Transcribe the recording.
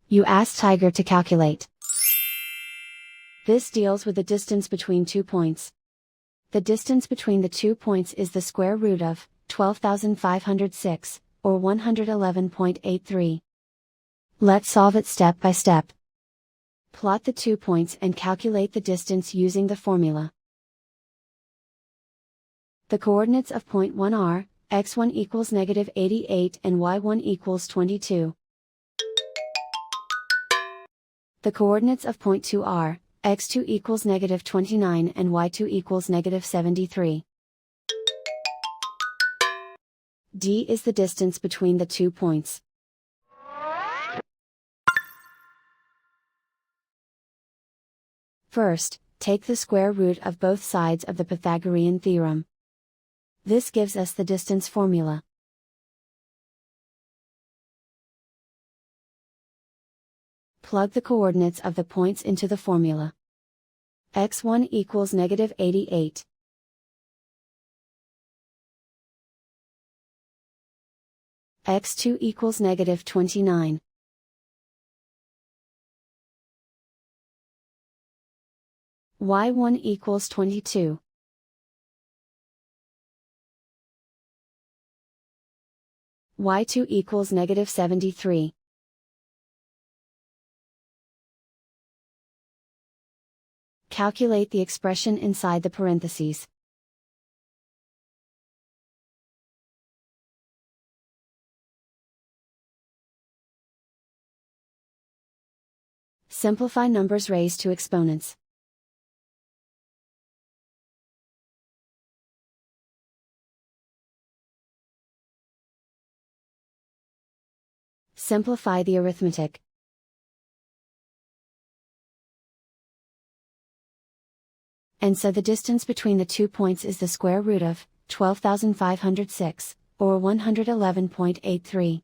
You ask Tiger to calculate. This deals with the distance between 2 points. The distance between the 2 points is the square root of 12,506, or 111.83. Let's solve it step by step. Plot the 2 points and calculate the distance using the formula. The coordinates of point 1 are, x1 equals -88 and y1 equals 22. The coordinates of point 2 are, x2 equals -29 and y2 equals -73. D is the distance between the 2 points. First, take the square root of both sides of the Pythagorean theorem. This gives us the distance formula. Plug the coordinates of the points into the formula. x1 equals -88. x2 equals -29. y1 equals 22. y2 equals -73. Calculate the expression inside the parentheses. Simplify numbers raised to exponents. Simplify the arithmetic. And so the distance between the 2 points is the square root of 12,506, or 111.83.